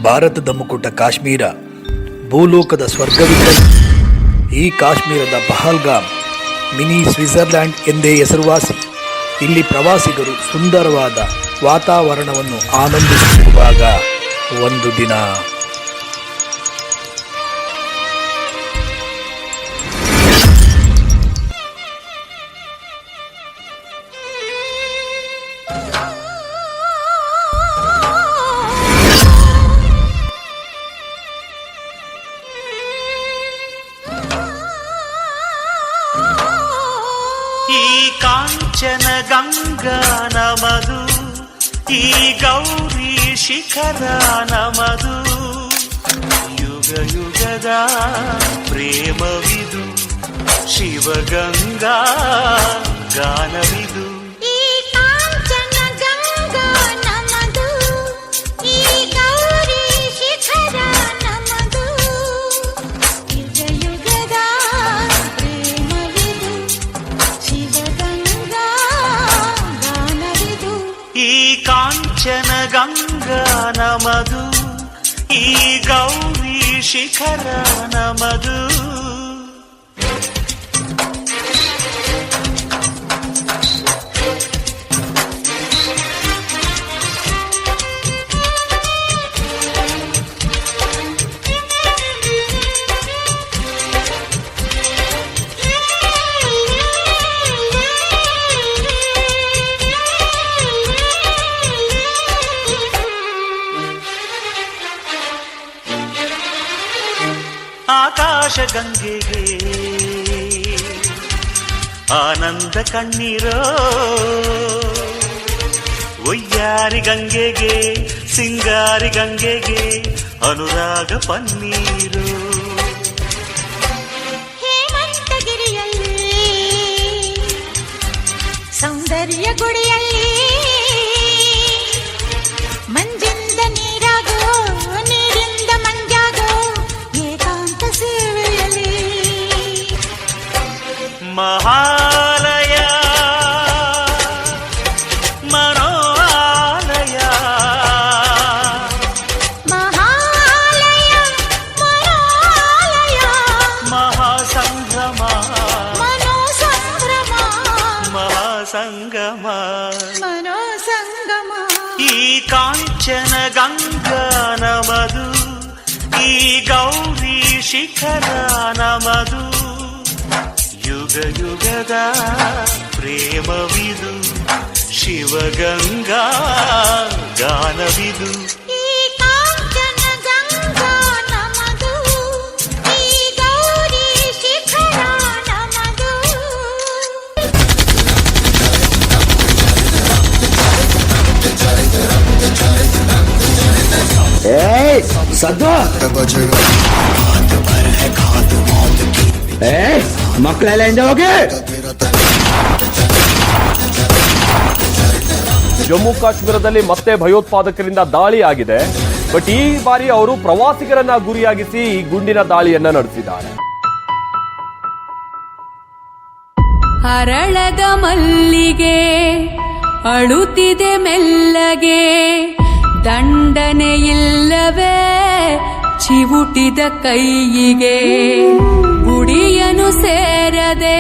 ಭಾರತದ ಮುಕುಟ ಕಾಶ್ಮೀರ, ಭೂಲೋಕದ ಸ್ವರ್ಗವಿದ್ದ ಈ ಕಾಶ್ಮೀರದ ಪಹಲ್ಗಾಮ್ ಮಿನಿ ಸ್ವಿಟ್ಜರ್ಲ್ಯಾಂಡ್ ಎಂದೇ ಹೆಸರುವಾಸಿ. ಇಲ್ಲಿ ಪ್ರವಾಸಿಗರು ಸುಂದರವಾದ ವಾತಾವರಣವನ್ನು ಆನಂದಿಸುತ್ತಿರುವಾಗ ಒಂದು ದಿನ ಈ ಕಾಂಚನ ಗಂಗಾ ನಮದು, ಈ ಗೌರಿ ಶಿಖರ ನಮದು, ಯುಗ ಯುಗದ ಪ್ರೇಮವಿದು, ಶಿವಗಂಗಾ ಗಾನವಿದು. ಕಾಂಚನ ಗಂಗಾ ನಮದು, ಈ ಗೌರಿ ಶಿಖರ ನಮದು. ಆಕಾಶ ಗಂಗೆಗೆ ಆನಂದ ಕಣ್ಣೀರೋ, ಒಯ್ಯಾರಿ ಗಂಗೆಗೆ ಸಿಂಗಾರಿ ಗಂಗೆಗೆ ಅನುರಾಗ ಪನ್ನೀರು. ಹೇಮಂತಗಿರಿಯಲ್ಲಿ ಸೌಂದರ್ಯ ಗುಡಿಯಲ್ಲಿ ಮಂಜಿಂದ ನೀರಾಗೋ, ನೀರಿಂದ ಮಂಜಾಗೋ ಏಕಾಂತ ಸೇವೆಯಲ್ಲಿ ಮಹಾಲಯ ಮನೋಲಯ, ಮಹಾಲಯ ಮನೋಲಯ, ಮಹಾಸಂಭ್ರಮ ಮನೋಸಂಭ್ರಮ, ಮಹಾಸಂಗಮ, ಮನೋಸಂಗಮ. ಈ ಕಾಂಚನ ಗಂಗಾ ನಮದು, ಈ ಗೌರಿ ಶಿಖರ ನಮದು, ಯುಗ ಯುಗದ ಪ್ರೇಮವಿದು, ಶಿವಗಂಗಾ ಗಾನವಿದು. ಈ ಕಾಂಚನ ಗಂಗಾ ನಮದು, ಈ ಗೌರಿ ಶಿಖರ ನಮದು. ಸದ್ದು ಮಕ್ಕಳೆಲ್ಲ ಹಿಂದೆ ಹೋಗಿ. ಜಮ್ಮು ಕಾಶ್ಮೀರದಲ್ಲಿ ಮತ್ತೆ ಭಯೋತ್ಪಾದಕರಿಂದ ದಾಳಿ ಆಗಿದೆ. ಬಟ್ ಈ ಬಾರಿ ಅವರು ಪ್ರವಾಸಿಗರನ್ನ ಗುರಿಯಾಗಿಸಿ ಈ ಗುಂಡಿನ ದಾಳಿಯನ್ನ ನಡೆಸಿದ್ದಾರೆ. ಹರಳದ ಮಲ್ಲಿಗೆ ಅಳುತ್ತಿದೆ ಮೆಲ್ಲಗೆ, ದಂಡನೆ ಇಲ್ಲವೇ ಚಿವುಟಿದ ಕೈಯಿಗೆ, ಗುಡಿಯನು ಸೇರದೆ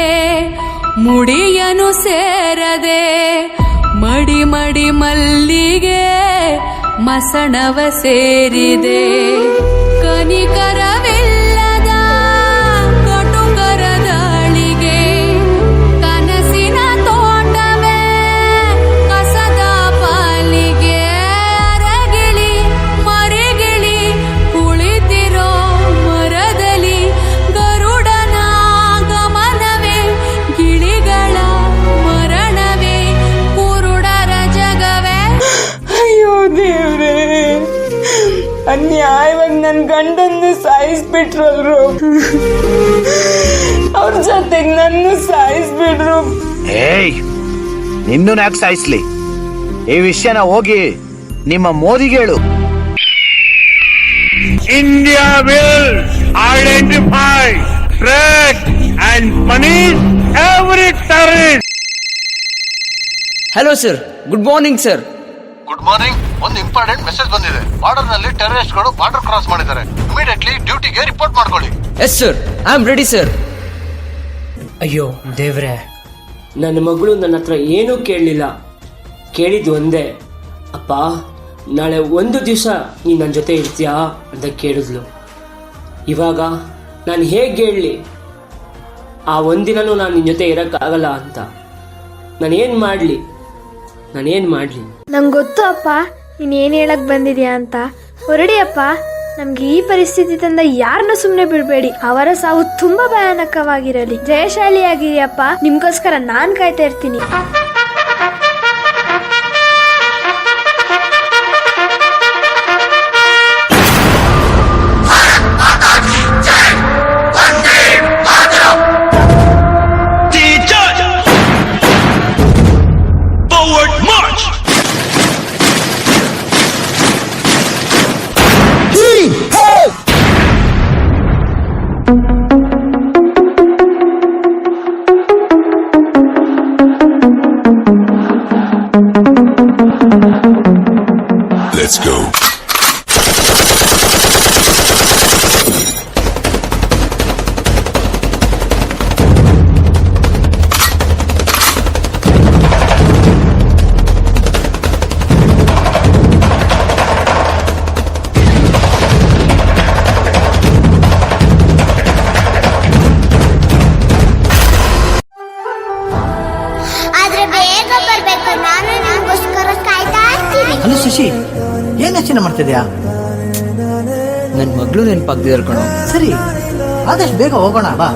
ಮುಡಿಯನು ಸೇರದೆ, ಮಡಿ ಮಡಿ ಮಲ್ಲಿಗೆ ಮಸಣವ ಸೇರಿದೆ. ಕನಿಕರವಿಲ್ಲದ ಕಟುಕರ ದಾಳಿಗೆ, ಕನಸಿನ ತೋಟವೇ ಕಸದ ಪಾಲಿಗೆ, ಅರಗಿಳಿ ಮರಿಗಿಳಿ ಕುಳಿತಿರೋ ಮರದಲ್ಲಿ, ಗರುಡನ ಗಮನವೇ ಗಿಳಿಗಳ ಮರಣವೇ, ಕುರುಡರ ಜಗವೇ. ಅಯ್ಯೋ ದೇವ್ರೇ, ಅನ್ಯಾಯವಾಗಿ ನನ್ ಗಂಡನ್ನು ಸಾಯಿಸ್ಬಿಟ್ರಲ್ರು, ಅವ್ರ ಜೊತೆಗೆ ನನ್ನ ಸಾಯಿಸ್ಬಿಟ್ರು. ನಿನ್ನೂ ಯಾಕೆ ಸಾಯಿಸ್ಲಿ? ಈ ವಿಷಯನ ಹೋಗಿ ನಿಮ್ಮ ಮೋದಿಗೆ ಹೇಳು. India will identify, track and punish every terrorist. Hello sir, good morning sir. Good morning. ಒಂದು ಇಂಪಾರ್ಟೆಂಟ್ ಮೆಸೇಜ್ ಬಂದಿದೆ. ಬಾರ್ಡರ್ ನಲ್ಲಿ ಟೆರರಿಸ್ಟ್ ಗಳು ಬಾರ್ಡರ್ ಕ್ರಾಸ್ ಮಾಡಿದ್ದಾರೆ. ಇಮಿಡಿಯೇಟ್ಲಿ ಡ್ಯೂಟಿಗೆ ರಿಪೋರ್ಟ್ ಮಾಡ್ಕೊಳ್ಳಿ. Yes sir, I am ready sir. ಅಯ್ಯೋ ದೇವ್ರೆ, ನನ್ನ ಮಗಳು ನನ್ನ ಹತ್ರ ಏನೂ ಕೇಳಲಿಲ್ಲ. ಕೇಳಿದ್ದು ಒಂದೇ, ಅಪ್ಪ ನಾಳೆ ಒಂದು ದಿವಸ ನೀನು ನನ್ನ ಜೊತೆ ಇರ್ತೀಯಾ ಅಂತ ಕೇಳಿದ್ಲು. ಇವಾಗ ನಾನು ಹೇಗೆ ಹೇಳಲಿ, ಆ ಒಂದಿನೂ ನಾನು ನಿನ್ನ ಜೊತೆ ಇರೋಕ್ಕಾಗಲ್ಲ ಅಂತ. ನಾನೇನು ಮಾಡಲಿ? ನಂಗೆ ಗೊತ್ತು ಅಪ್ಪ ನೀನು ಏನು ಹೇಳಕ್ ಬಂದಿದ್ಯಾ ಅಂತ. ಹೊರಡಿ ಅಪ್ಪ, ನಮ್ಗೆ ಈ ಪರಿಸ್ಥಿತಿ ತಂದ ಯಾರನ್ನೂ ಸುಮ್ಮನೆ ಬಿಡಬೇಡಿ. ಅವರ ಸಾವು ತುಂಬಾ ಭಯಾನಕವಾಗಿರಲಿ. ಜಯಶಾಲಿಯಾಗಿರಿ ಅಪ್ಪ, ನಿಮ್ಗೋಸ್ಕರ ನಾನು ಕಾಯ್ತಾ ಇರ್ತೀನಿ. Let's go. ಆದ್ರೆ ಬೇಗ ಬರ್ಬೇಕು, ನಾನು ನಿಮ್ಗೋಸ್ಕರ ಕಾಯ್ತಾ ಇರ್ತೀನಿ. ಹಲೋ ಶಶಿ, ಏನ್ ಯೋಚನೆ ಮಾಡ್ತಿದ್ಯಾ? ನನ್ನ ಮಗಳು ನೆನಪಾಗ್ತಿದಾರೆ ಕಣೋ. ಸರಿ, ಆದಷ್ಟು ಬೇಗ ಹೋಗೋಣ ಬಾ.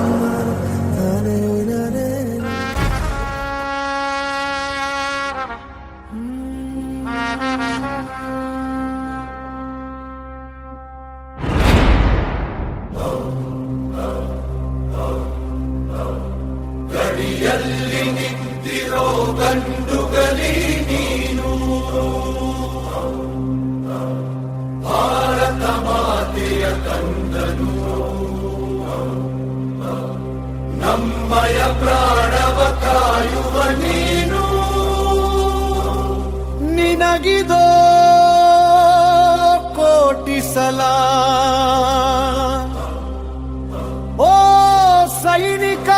ನಿನಗಿದೋ ಕೋಟಿ ಸಲ ಓ ಸೈನಿಕ,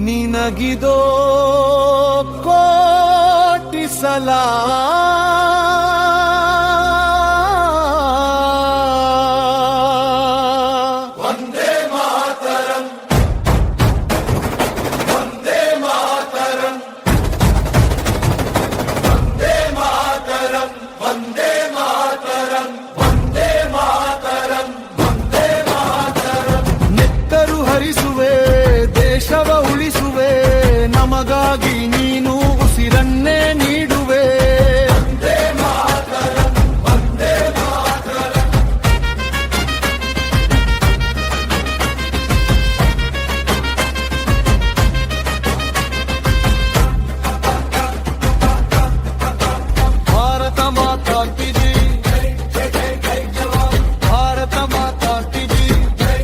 ನಿನಗಿದೋ ಕೋಟಿ ಸಲ. ನೆತ್ತರು ಹರಿಸುವೆ, ದೇಶವ ಉಳಿಸುವೆ, ನಮಗಾಗಿ ನೀನು ಉಸಿರನ್ನೇ ನೀಡುವೆ. ಭಾರತ ಮಾತಾ ಕಿ ಜೈ, ಭಾರತ ಮಾತಾ ಕಿ ಜೈ,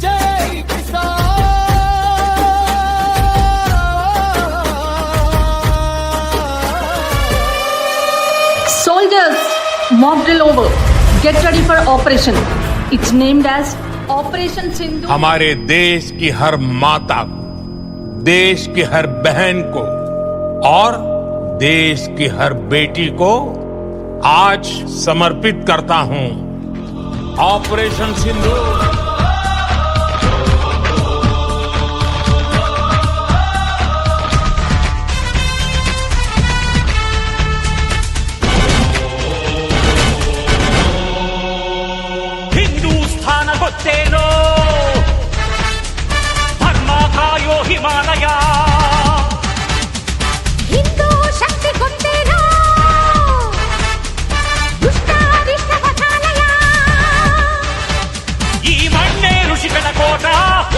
ಜೈ Kisan. Soldiers, mock drill over. Get ready for operation. It's named as Operation Sindhu. हमारे देश की हर माता को, देश की हर बहन को और देश की हर बेटी को आज समर्पित करता हूं ऑपरेशन सिंधु. ಹಿಂದೂಸ್ಥಾನ ಗೊತ್ತೇನೋ, ಧರ್ಮ ಕಾಯೋ ಹಿಮಾಲಯ. ಹಿಂದೂ ಶಕ್ತಿ ಗೊತ್ತೇನೋ, ದುಷ್ಟಾರಿಷ್ಟ ಪಥಾಲಯ. ಈ ಮಣ್ಣೆ ಋಷಿಗಳ ಕೋಟ,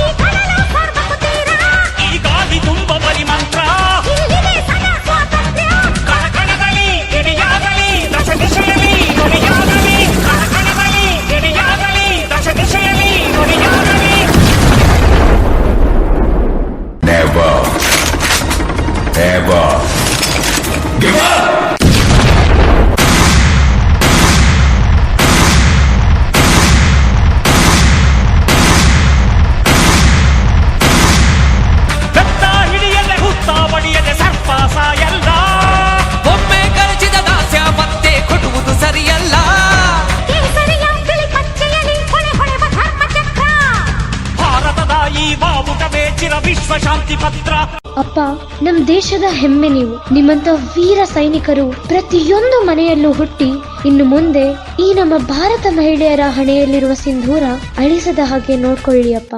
ಈ ಕಡಲ ಸರ್ವಪುತೀರ, ಈ ಗಾಳಿ ತುಂಬ ಬಲಿ ಮಂತ್ರ. ಇಲ್ಲಿದೆ ಸದಾ ಸ್ವಾತಂತ್ರ್ಯ. ಕಣಕಣದಲ್ಲಿ ಗಿಣಿಯಾಗಲಿ, ದಶ ದಿಶೆಯಲ್ಲಿ ನುಡಿಯಾಗಲಿ. ಕಣಕಣದಲ್ಲಿ ಗಿಣಿಯಾಗಲಿ, ದಶ ದಿಶೆಯಲ್ಲಿ ನುಡಿಯಾಗಲಿ. Never, ever give up. ಬೆತ್ತ ಹಿಡಿಯದೆ ಹುತ್ತ ಬಡಿಯದೆ ಸರ್ಪಾಸ ಎಲ್ಲ ಒಮ್ಮೆ ಕಳಚಿದ ದಾಸ್ಯ ಮತ್ತೆ ಕೊಡುವುದು ಸರಿಯಲ್ಲ. ಭಾರತದ ಈ ಬಾವುಟವೇ ಚಿರ ವಿಶ್ವ ಶಾಂತಿ ಪತ್ರ. ಅಪ್ಪ, ನಮ್ ದೇಶದ ಹೆಮ್ಮೆ ನೀವು. ನಿಮ್ಮಂತ ವೀರ ಸೈನಿಕರು ಪ್ರತಿಯೊಂದು ಮನೆಯಲ್ಲೂ ಹುಟ್ಟಿ ಇನ್ನು ಮುಂದೆ ಈ ನಮ್ಮ ಭಾರತ ಮಹಿಳೆಯರ ಹಣೆಯಲ್ಲಿರುವ ಸಿಂಧೂರ ಅಳಿಸದ ಹಾಗೆ ನೋಡ್ಕೊಳ್ಳಿ ಅಪ್ಪ.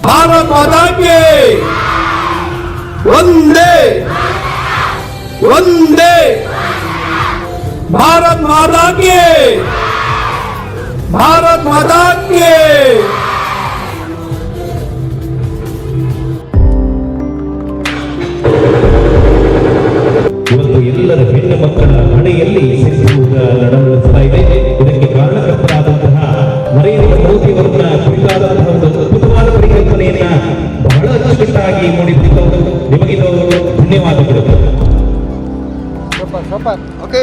ಭಾರತ್ ಮಾತಾ ಕಿ ವಂದೇ ವಂದೇ ಭಾರತ್ ಮಾತಾ ಕಿ ಭಾರತ್ ಮಾತಾ ಕಿ. ಇವತ್ತು ಎಲ್ಲರ ಹೆಣ್ಣು ಮಕ್ಕಳ ಹಣೆಯಲ್ಲಿ ಸಿಂಧೂರ ನಡೆಸ್ತಾ ಇದೆ. ಇದಕ್ಕೆ ಕಾರಣಕರ್ತರಾದಂತಹ ನರೇಂದ್ರ ಮೋದಿ ಅವರನ್ನ ಕುರಿತಾದಂತಹ ಒಂದು ಅದ್ಭುತವಾದ ಪರಿಕಲ್ಪನೆಯನ್ನ ಬಹಳ ಅಚ್ಚುಕಟ್ಟಾಗಿ ಮೂಡಿಸಿದ್ದು ನಿಮಗಿದು ಧನ್ಯವಾದಗಳು. ಓಕೆ